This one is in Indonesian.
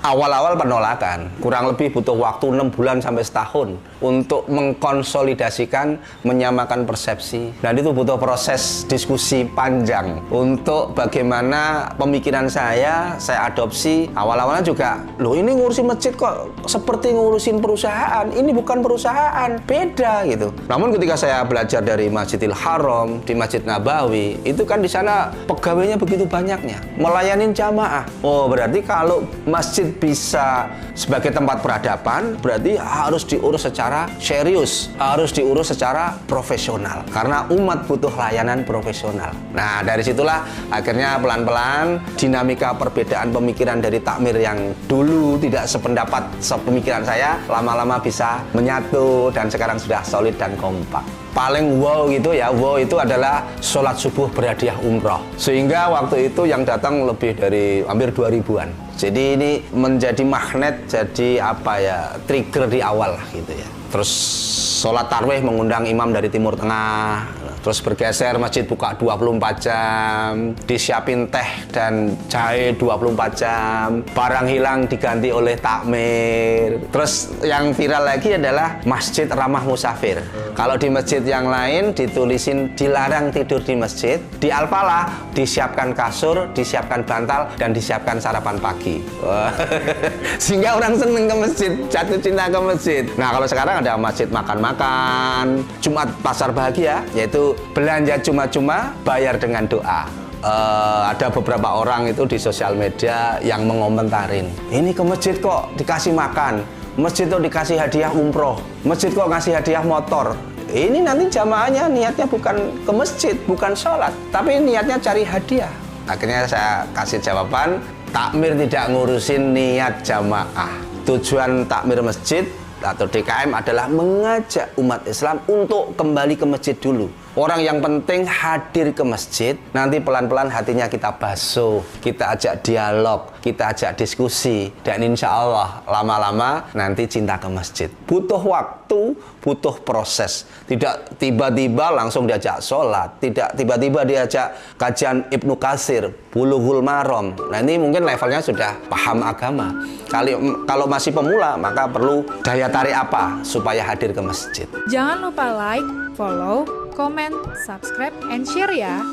awal-awal penolakan, kurang lebih butuh waktu 6 bulan sampai setahun untuk mengkonsolidasikan, menyamakan persepsi. Dan itu butuh proses diskusi panjang untuk bagaimana pemikiran saya adopsi. Awal-awalnya juga, loh ini ngurusin masjid kok seperti ngurusin perusahaan. Ini bukan perusahaan, beda gitu. Namun ketika saya belajar dari Masjidil Haram, di Masjid Nabawi, itu kan di sana pegawainya begitu banyaknya, melayanin jamaah. Oh, berarti kalau masjid bisa sebagai tempat peradaban, berarti harus diurus secara serius, harus diurus secara profesional, karena umat butuh layanan profesional. Nah, dari situlah akhirnya pelan-pelan dinamika perbedaan pemikiran dari takmir yang dulu tidak sependapat sepemikiran saya, lama-lama bisa menyatu dan sekarang sudah solid dan kompak. Paling wow gitu ya, wow itu adalah sholat subuh berhadiah umroh, sehingga waktu itu yang datang lebih dari hampir 2000-an. Jadi ini menjadi magnet, jadi apa ya, trigger di awal lah gitu ya. Terus sholat tarawih mengundang imam dari Timur Tengah, terus bergeser masjid buka 24 jam, disiapin teh dan jahe 24 jam, barang hilang diganti oleh takmir. Terus yang viral lagi adalah masjid ramah musafir. Kalau di masjid yang lain ditulisin dilarang tidur di masjid, di Al-Falah disiapkan kasur, disiapkan bantal, dan disiapkan sarapan pagi. Sehingga orang seneng ke masjid, jatuh cinta ke masjid. Nah, kalau sekarang ada masjid makan-makan, Jumat pasar bahagia, yaitu belanja cuma-cuma, bayar dengan doa. Ada beberapa orang itu di sosial media yang mengomentarin, ini ke masjid kok dikasih makan, masjid kok dikasih hadiah umroh, masjid kok ngasih hadiah motor. Ini nanti jamaahnya niatnya bukan ke masjid, bukan sholat, tapi niatnya cari hadiah. Akhirnya saya kasih jawaban, takmir tidak ngurusin niat jamaah. Tujuan takmir masjid atau DKM adalah mengajak umat Islam untuk kembali ke masjid dulu. Orang yang penting hadir ke masjid, nanti pelan-pelan hatinya kita basuh, kita ajak dialog, kita ajak diskusi, dan insya Allah lama-lama nanti cinta ke masjid. Butuh waktu, butuh proses. Tidak tiba-tiba langsung diajak sholat, tidak tiba-tiba diajak kajian Ibnu Katsir, Bulughul Maram. Nah, ini mungkin levelnya sudah paham agama. Kalau masih pemula, maka perlu daya tarik apa supaya hadir ke masjid. Jangan lupa like, follow, comment, subscribe, and share ya.